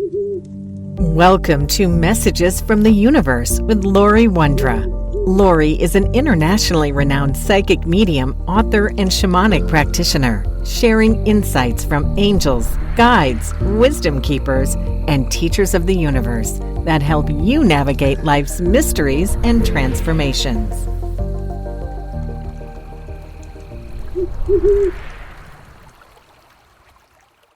Welcome to Messages from the Universe with Lori Wondra. Lori is an internationally renowned psychic medium, author, and shamanic practitioner, sharing insights from angels, guides, wisdom keepers, and teachers of the universe that help you navigate life's mysteries and transformations.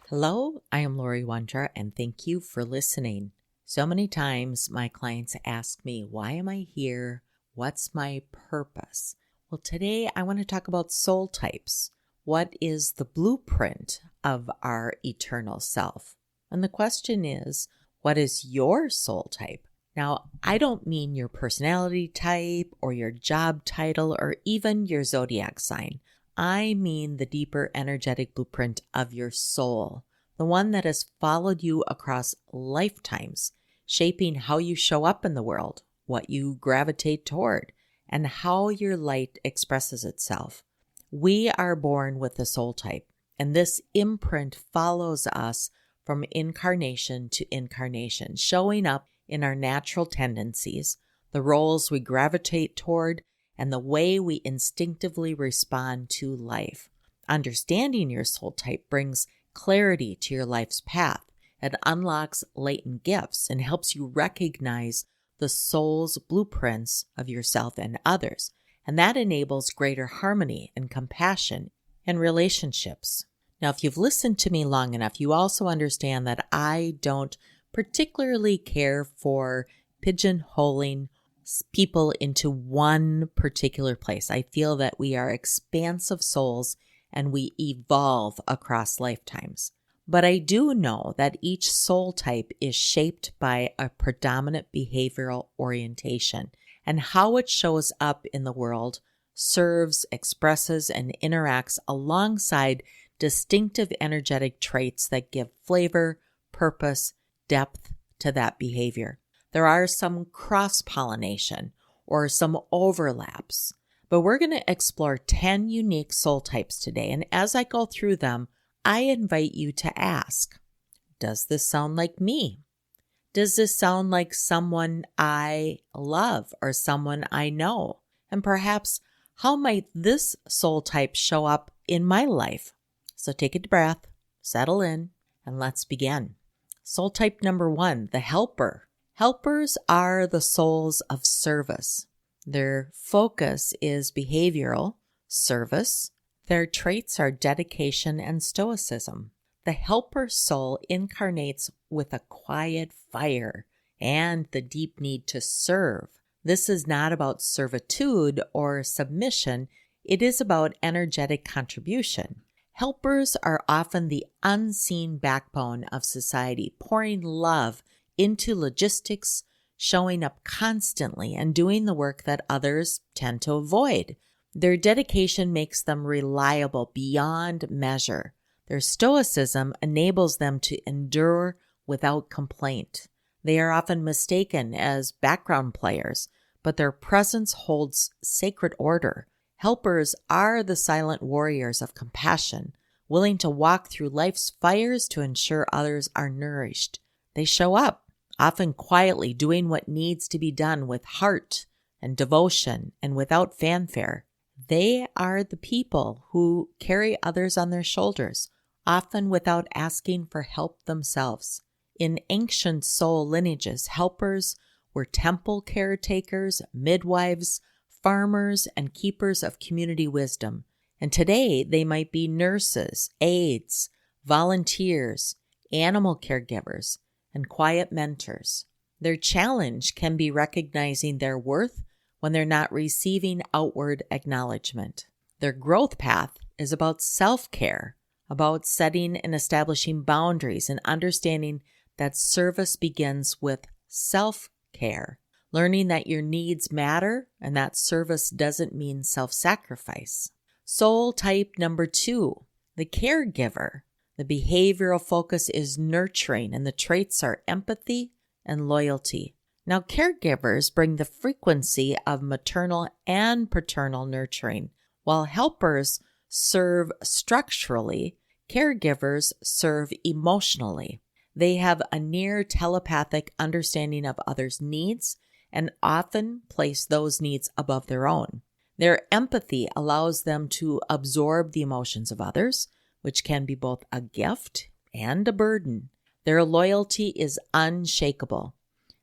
Hello, I am Lori Wondra, and thank you for listening. So many times my clients ask me, why am I here? What's my purpose? Well, today I want to talk about soul types. What is the blueprint of our eternal self? And the question is, what is your soul type? Now, I don't mean your personality type or your job title or even your zodiac sign. I mean the deeper energetic blueprint of your soul, the one that has followed you across lifetimes, shaping how you show up in the world, what you gravitate toward, and how your light expresses itself. We are born with a soul type, and this imprint follows us from incarnation to incarnation, showing up in our natural tendencies, the roles we gravitate toward, and the way we instinctively respond to life. Understanding your soul type brings clarity to your life's path. It unlocks latent gifts and helps you recognize the soul's blueprints of yourself and others. And that enables greater harmony and compassion in relationships. Now, if you've listened to me long enough, you also understand that I don't particularly care for pigeonholing people into one particular place. I feel that we are expansive souls and we evolve across lifetimes. But I do know that each soul type is shaped by a predominant behavioral orientation, and how it shows up in the world serves, expresses, and interacts alongside distinctive energetic traits that give flavor, purpose, depth to that behavior. There are some cross-pollination or some overlaps, but we're going to explore 10 unique soul types today. And as I go through them, I invite you to ask, does this sound like me? Does this sound like someone I love or someone I know? And perhaps, how might this soul type show up in my life? So take a deep breath, settle in, and let's begin. Soul type number 1, the helper. Helpers are the souls of service. Their focus is behavioral service. Their traits are dedication and stoicism. The helper soul incarnates with a quiet fire and the deep need to serve. This is not about servitude or submission. It is about energetic contribution. Helpers are often the unseen backbone of society, pouring love into logistics, showing up constantly, and doing the work that others tend to avoid. Their dedication makes them reliable beyond measure. Their stoicism enables them to endure without complaint. They are often mistaken as background players, but their presence holds sacred order. Helpers are the silent warriors of compassion, willing to walk through life's fires to ensure others are nourished. They show up, often quietly, doing what needs to be done with heart and devotion and without fanfare. They are the people who carry others on their shoulders, often without asking for help themselves. In ancient soul lineages, helpers were temple caretakers, midwives, farmers, and keepers of community wisdom. And today, they might be nurses, aides, volunteers, animal caregivers, and quiet mentors. Their challenge can be recognizing their worth when they're not receiving outward acknowledgement. Their growth path is about self-care, about setting and establishing boundaries and understanding that service begins with self-care, learning that your needs matter and that service doesn't mean self-sacrifice. Soul type number 2, the caregiver. The behavioral focus is nurturing, and the traits are empathy and loyalty. Now, caregivers bring the frequency of maternal and paternal nurturing, while helpers serve structurally, caregivers serve emotionally. They have a near telepathic understanding of others' needs and often place those needs above their own. Their empathy allows them to absorb the emotions of others, which can be both a gift and a burden. Their loyalty is unshakable.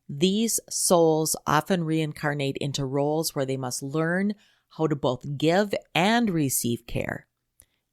These souls often reincarnate into roles where they must learn how to both give and receive care.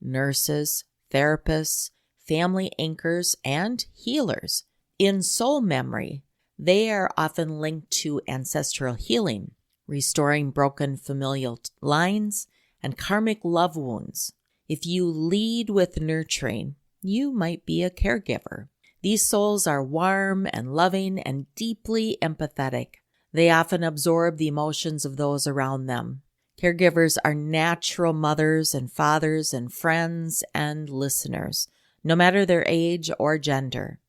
Nurses, therapists, family anchors, and healers. In soul memory, they are often linked to ancestral healing, restoring broken familial lines and karmic love wounds. If you lead with nurturing, you might be a caregiver. These souls are warm and loving and deeply empathetic. They often absorb the emotions of those around them. Caregivers are natural mothers and fathers and friends and listeners, no matter their age or gender.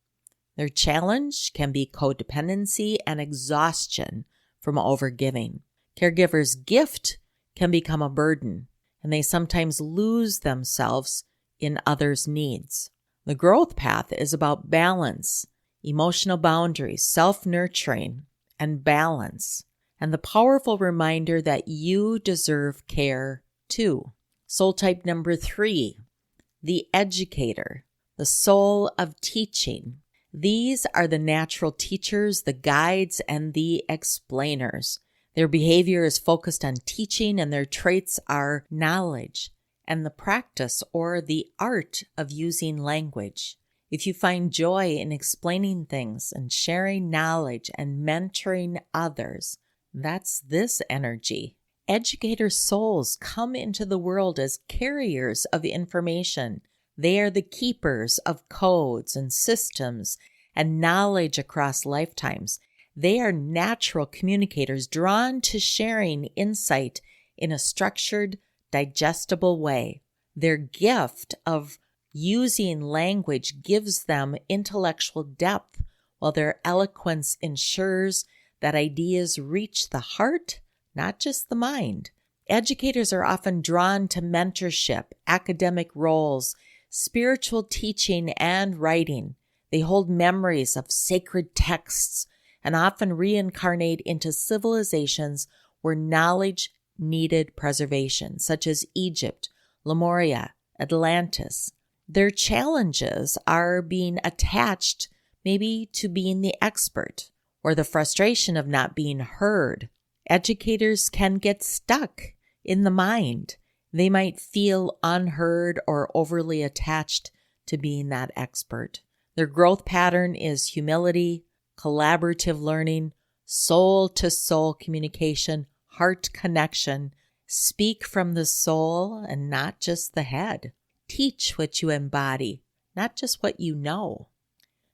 Their challenge can be codependency and exhaustion from overgiving. Caregivers' gift can become a burden, and they sometimes lose themselves in others' needs. The growth path is about balance, emotional boundaries, self-nurturing, and balance, and the powerful reminder that you deserve care too. Soul type number 3, the educator, the soul of teaching. These are the natural teachers, the guides, and the explainers. Their behavior is focused on teaching, and their traits are knowledge and the practice or the art of using language. If you find joy in explaining things and sharing knowledge and mentoring others, that's this energy. Educator souls come into the world as carriers of information. They are the keepers of codes and systems and knowledge across lifetimes. They are natural communicators drawn to sharing insight in a structured, digestible way. Their gift of using language gives them intellectual depth, while their eloquence ensures that ideas reach the heart, not just the mind. Educators are often drawn to mentorship, academic roles, spiritual teaching, and writing. They hold memories of sacred texts and often reincarnate into civilizations where knowledge needed preservation, such as Egypt, Lemuria, Atlantis. Their challenges are being attached maybe to being the expert or the frustration of not being heard. Educators can get stuck in the mind. They might feel unheard or overly attached to being that expert. Their growth pattern is humility, collaborative learning, soul-to-soul communication, heart connection. Speak from the soul and not just the head. Teach what you embody, not just what you know.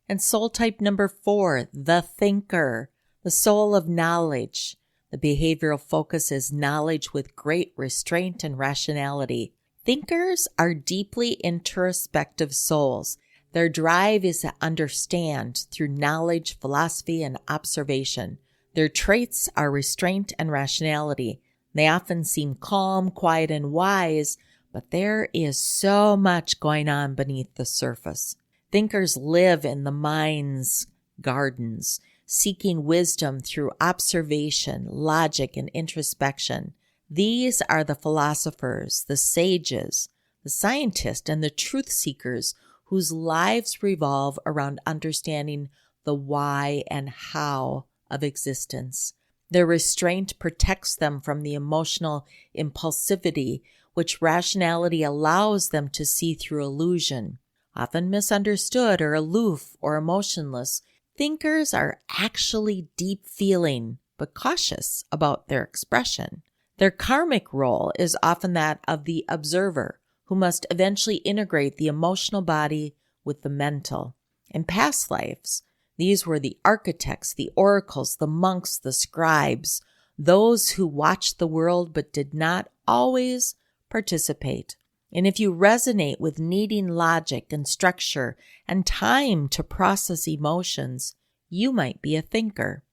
And soul type number 4, the thinker, the soul of knowledge. The behavioral focus is knowledge with great restraint and rationality. Thinkers are deeply introspective souls. Their drive is to understand through knowledge, philosophy, and observation. Their traits are restraint and rationality. They often seem calm, quiet, and wise, but there is so much going on beneath the surface. Thinkers live in the mind's gardens, seeking wisdom through observation, logic, and introspection. These are the philosophers, the sages, the scientists, and the truth seekers whose lives revolve around understanding the why and how of existence. Their restraint protects them from the emotional impulsivity which rationality allows them to see through illusion. Often misunderstood or aloof or emotionless, thinkers are actually deep-feeling but cautious about their expression. Their karmic role is often that of the observer, who must eventually integrate the emotional body with the mental. In past lives, these were the architects, the oracles, the monks, the scribes, those who watched the world but did not always participate. And if you resonate with needing logic and structure and time to process emotions, you might be a thinker.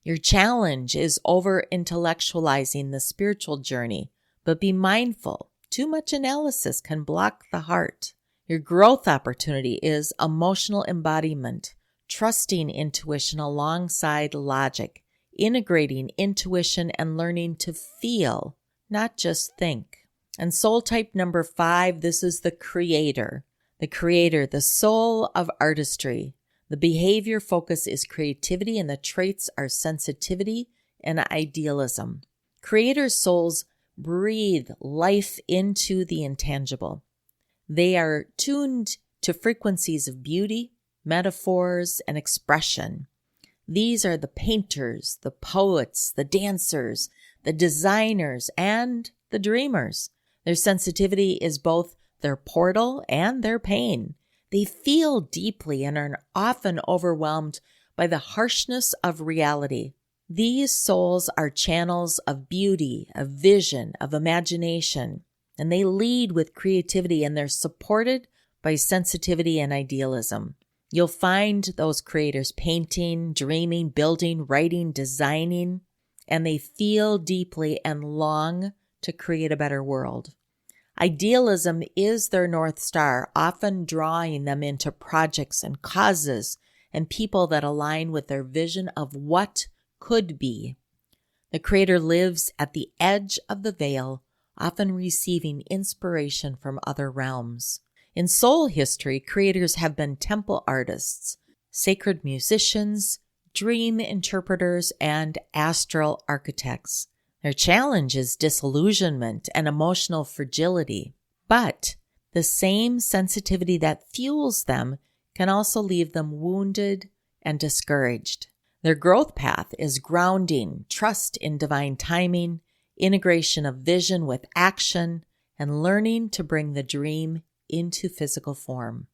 Your challenge is over-intellectualizing the spiritual journey, but be mindful. Too much analysis can block the heart. Your growth opportunity is emotional embodiment, trusting intuition alongside logic, integrating intuition and learning to feel, not just think. And soul type number 5, this is the creator. The creator, the soul of artistry. The behavior focus is creativity and the traits are sensitivity and idealism. Creator souls breathe life into the intangible. They are tuned to frequencies of beauty, metaphors, and expression. These are the painters, the poets, the dancers, the designers, and the dreamers. Their sensitivity is both their portal and their pain. They feel deeply and are often overwhelmed by the harshness of reality. These souls are channels of beauty, of vision, of imagination, and they lead with creativity and they're supported by sensitivity and idealism. You'll find those creators painting, dreaming, building, writing, designing, and they feel deeply and long to create a better world. Idealism is their North Star, often drawing them into projects and causes and people that align with their vision of what could be. The creator lives at the edge of the veil, often receiving inspiration from other realms. In soul history, creators have been temple artists, sacred musicians, dream interpreters, and astral architects. Their challenge is disillusionment and emotional fragility, but the same sensitivity that fuels them can also leave them wounded and discouraged. Their growth path is grounding, trust in divine timing, integration of vision with action, and learning to bring the dream into physical form.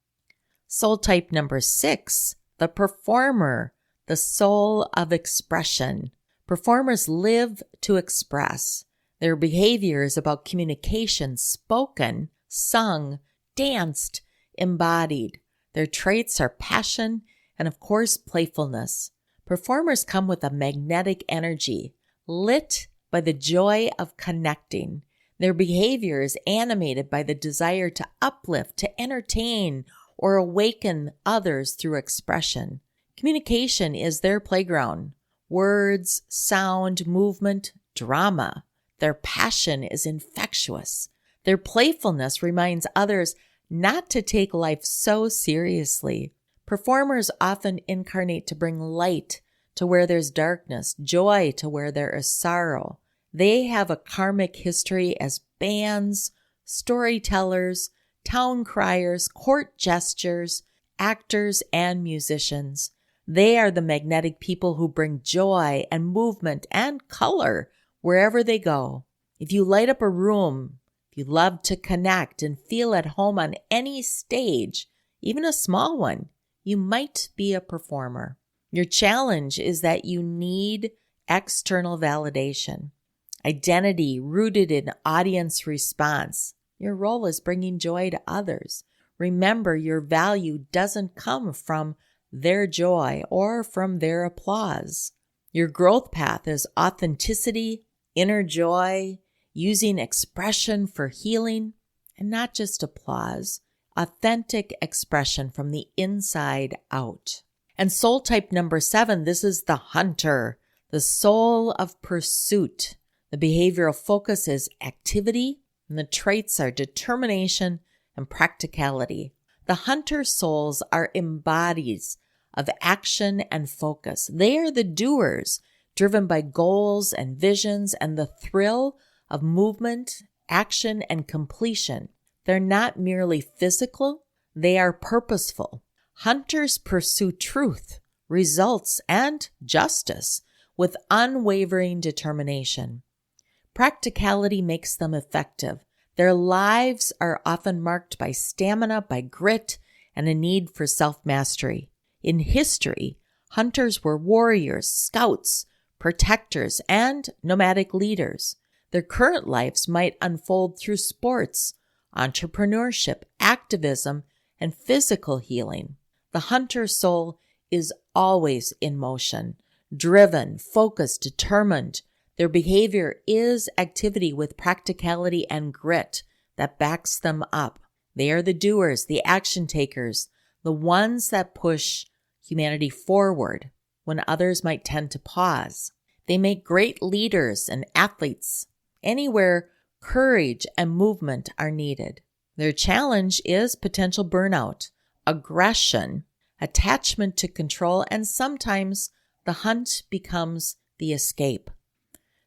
Soul type number 6, the performer, the soul of expression. Performers live to express. Their behavior is about communication, spoken, sung, danced, embodied. Their traits are passion and, of course, playfulness. Performers come with a magnetic energy, lit by the joy of connecting. Their behavior is animated by the desire to uplift, to entertain, or awaken others through expression. Communication is their playground. Words, sound, movement, drama. Their passion is infectious. Their playfulness reminds others not to take life so seriously. Performers often incarnate to bring light to where there's darkness, joy to where there is sorrow. They have a karmic history as bands, storytellers, town criers, court jesters, actors, and musicians. They are the magnetic people who bring joy and movement and color wherever they go. If you light up a room, if you love to connect and feel at home on any stage, even a small one, you might be a performer. Your challenge is that you need external validation. Identity rooted in audience response. Your role is bringing joy to others. Remember, your value doesn't come from their joy or from their applause. Your growth path is authenticity, inner joy, using expression for healing, and not just applause, authentic expression from the inside out. And soul type number 7, this is the hunter, the soul of pursuit. The behavioral focus is activity, and the traits are determination and practicality. The hunter souls are embodies of action and focus. They are the doers, driven by goals and visions and the thrill of movement, action, and completion. They're not merely physical, they are purposeful. Hunters pursue truth, results, and justice with unwavering determination. Practicality makes them effective. Their lives are often marked by stamina, by grit, and a need for self-mastery. In history, hunters were warriors, scouts, protectors, and nomadic leaders. Their current lives might unfold through sports, entrepreneurship, activism, and physical healing. The hunter soul is always in motion, driven, focused, determined. Their behavior is activity with practicality and grit that backs them up. They are the doers, the action takers, the ones that push humanity forward when others might tend to pause. They make great leaders and athletes anywhere courage and movement are needed. Their challenge is potential burnout, aggression, attachment to control, and sometimes the hunt becomes the escape.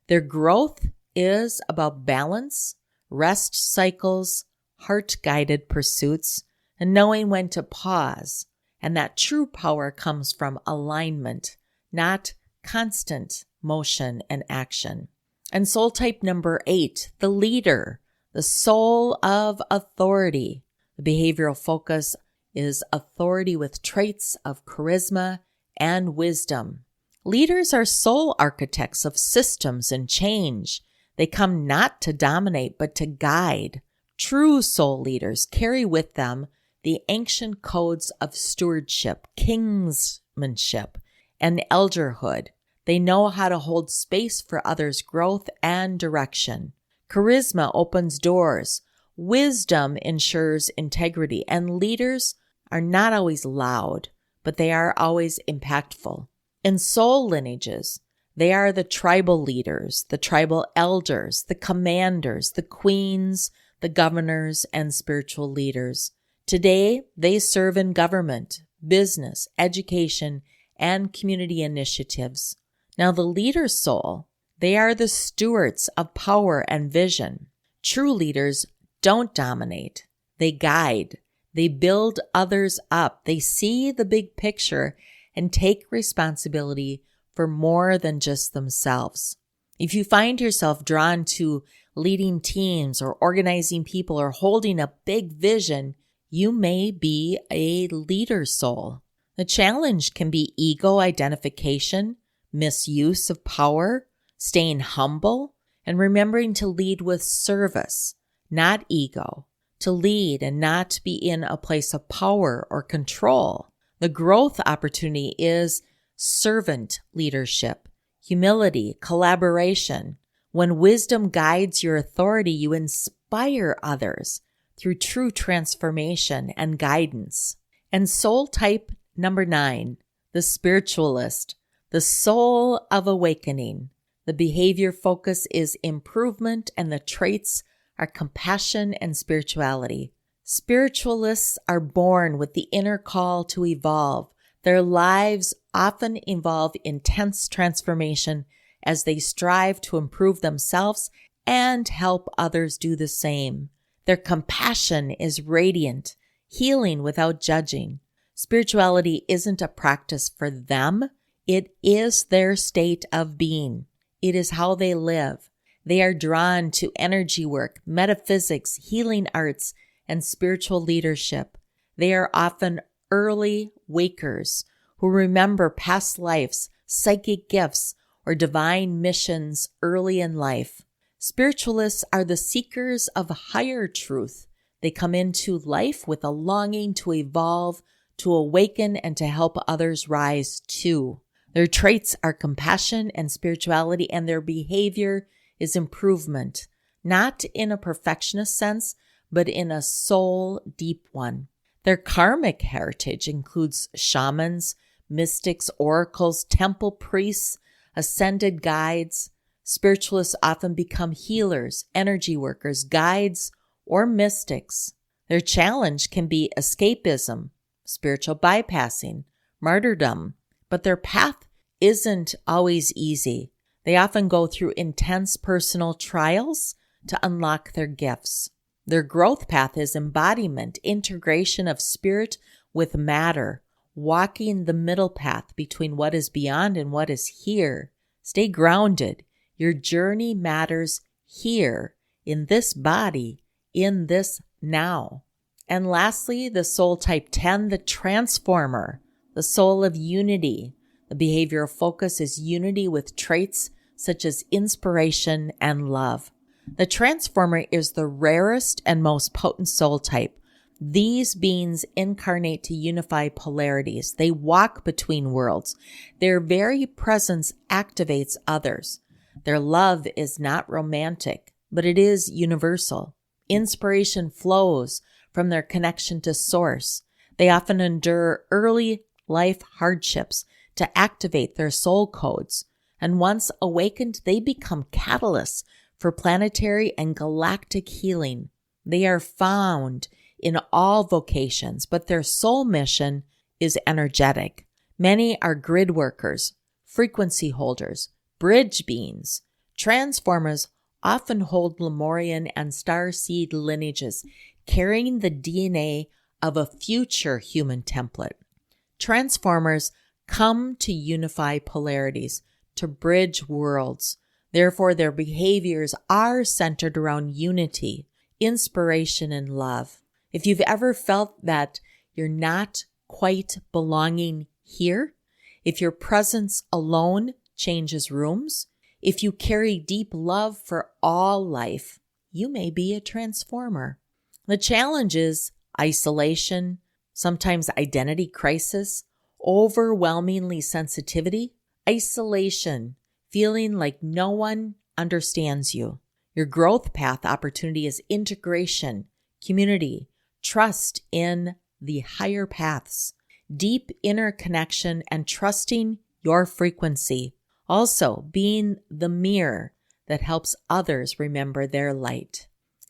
Their growth is about balance, rest cycles, heart-guided pursuits, and knowing when to pause. And that true power comes from alignment, not constant motion and action. And soul type number 8, the leader, the soul of authority. The behavioral focus is authority with traits of charisma and wisdom. Leaders are soul architects of systems and change. They come not to dominate, but to guide. True soul leaders carry with them the ancient codes of stewardship, kingsmanship, and elderhood. They know how to hold space for others' growth and direction. Charisma opens doors. Wisdom ensures integrity. And leaders are not always loud, but they are always impactful. In soul lineages, they are the tribal leaders, the tribal elders, the commanders, the queens, the governors, and spiritual leaders. Today, they serve in government, business, education, and community initiatives. Now, the leader soul, they are the stewards of power and vision. True leaders don't dominate. They guide. They build others up. They see the big picture and take responsibility for more than just themselves. If you find yourself drawn to leading teams or organizing people or holding a big vision, you may be a leader soul. The challenge can be ego identification, misuse of power, staying humble, and remembering to lead with service, not ego, to lead and not be in a place of power or control. The growth opportunity is servant leadership, humility, collaboration. When wisdom guides your authority, you inspire others through true transformation and guidance. And soul type number 9, the spiritualist, the soul of awakening. The behavior focus is improvement, and the traits are compassion and spirituality. Spiritualists are born with the inner call to evolve. Their lives often involve intense transformation as they strive to improve themselves and help others do the same. Their compassion is radiant, healing without judging. Spirituality isn't a practice for them. It is their state of being. It is how they live. They are drawn to energy work, metaphysics, healing arts, and spiritual leadership. They are often early wakers who remember past lives, psychic gifts, or divine missions early in life. Spiritualists are the seekers of higher truth. They come into life with a longing to evolve, to awaken, and to help others rise too. Their traits are compassion and spirituality, and their behavior is improvement, not in a perfectionist sense, but in a soul deep one. Their karmic heritage includes shamans, mystics, oracles, temple priests, ascended guides. Spiritualists often become healers, energy workers, guides, or mystics. Their challenge can be escapism, spiritual bypassing, martyrdom, but their path isn't always easy. They often go through intense personal trials to unlock their gifts. Their growth path is embodiment, integration of spirit with matter, walking the middle path between what is beyond and what is here. Stay grounded. Your journey matters here, in this body, in this now. And lastly, the soul type 10, the transformer, the soul of unity. The behavioral focus is unity with traits such as inspiration and love. The transformer is the rarest and most potent soul type. These beings incarnate to unify polarities. They walk between worlds. Their very presence activates others. Their love is not romantic, but it is universal. Inspiration flows from their connection to Source. They often endure early life hardships to activate their soul codes. And once awakened, they become catalysts for planetary and galactic healing. They are found in all vocations, but their soul mission is energetic. Many are grid workers, frequency holders, bridge beings. Transformers often hold Lemurian and starseed lineages, carrying the DNA of a future human template. Transformers come to unify polarities, to bridge worlds. Therefore, their behaviors are centered around unity, inspiration, and love. If you've ever felt that you're not quite belonging here, if your presence alone changes rooms, if you carry deep love for all life, you may be a transformer. The challenge is isolation, sometimes identity crisis, overwhelmingly sensitivity, isolation, feeling like no one understands you. Your growth path opportunity is integration, community, trust in the higher paths, deep inner connection, and trusting your frequency. Also, being the mirror that helps others remember their light.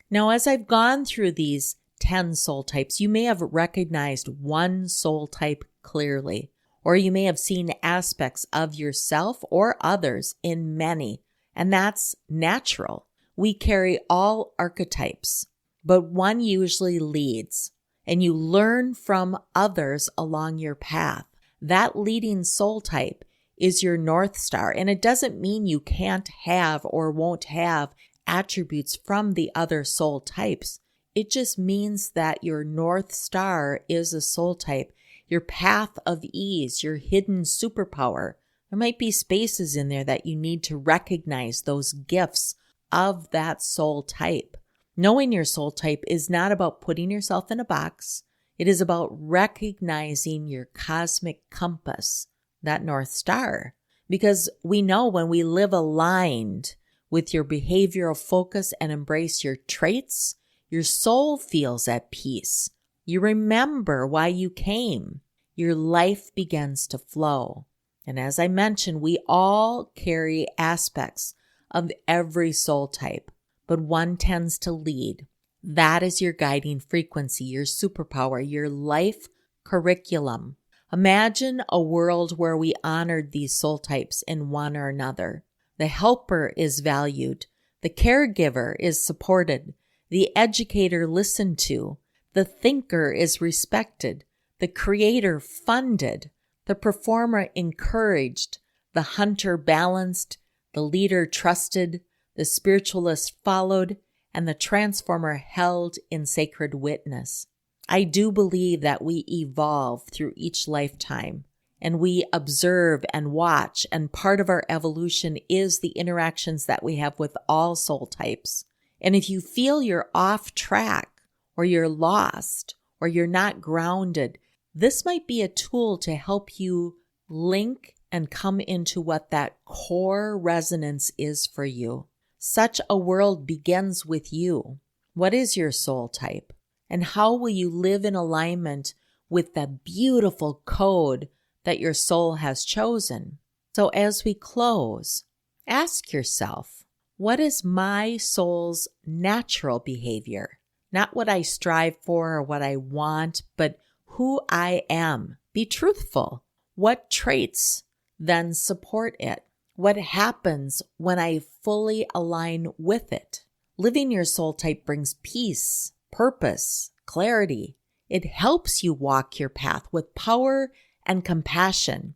Now, as I've gone through these 10 soul types, you may have recognized one soul type clearly, or you may have seen aspects of yourself or others in many, and that's natural. We carry all archetypes, but one usually leads, and you learn from others along your path. That leading soul type is your North Star, and it doesn't mean you can't have or won't have attributes from the other soul types. It just means that your North Star is a soul type, your path of ease, your hidden superpower. There might be spaces in there that you need to recognize those gifts of that soul type. Knowing your soul type is not about putting yourself in a box. It is about recognizing your cosmic compass, that North Star. Because we know when we live aligned with your behavioral focus and embrace your traits, your soul feels at peace. You remember why you came. Your life begins to flow. And as I mentioned, we all carry aspects of every soul type, but one tends to lead. That is your guiding frequency, your superpower, your life curriculum. Imagine a world where we honored these soul types in one or another. The helper is valued. The caregiver is supported. The educator listened to. The thinker is respected. The creator funded. The performer encouraged. The hunter balanced. The leader trusted. The spiritualist followed. And the transformer held in sacred witness. I do believe that we evolve through each lifetime, and we observe and watch, and part of our evolution is the interactions that we have with all soul types. And if you feel you're off track, or you're lost, or you're not grounded, this might be a tool to help you link and come into what that core resonance is for you. Such a world begins with you. What is your soul type? And how will you live in alignment with the beautiful code that your soul has chosen? So as we close, ask yourself, what is my soul's natural behavior? Not what I strive for or what I want, but who I am. Be truthful. What traits then support it? What happens when I fully align with it? Living your soul type brings peace, purpose, clarity. It helps you walk your path with power and compassion.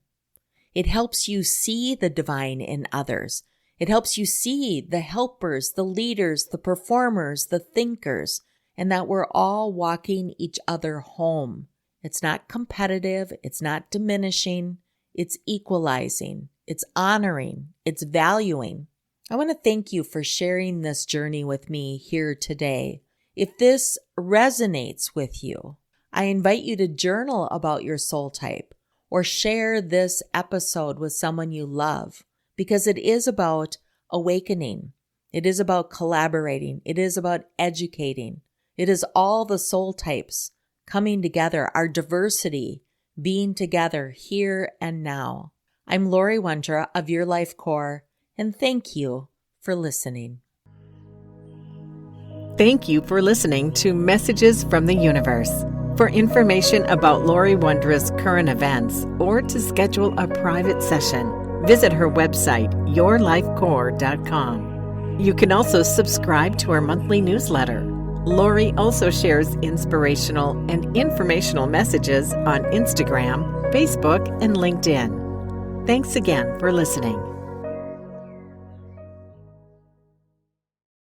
It helps you see the divine in others. It helps you see the helpers, the leaders, the performers, the thinkers, and that we're all walking each other home. It's not competitive. It's not diminishing. It's equalizing. It's honoring. It's valuing. I want to thank you for sharing this journey with me here today. If this resonates with you, I invite you to journal about your soul type or share this episode with someone you love, because it is about awakening. It is about collaborating. It is about educating. It is all the soul types coming together, our diversity being together here and now. I'm Lori Wondra of Your Life Core, and thank you for listening. Thank you for listening to Messages from the Universe. For information about Lori Wondra's current events or to schedule a private session, visit her website, yourlifecore.com. You can also subscribe to her monthly newsletter. Lori also shares inspirational and informational messages on Instagram, Facebook, and LinkedIn. Thanks again for listening.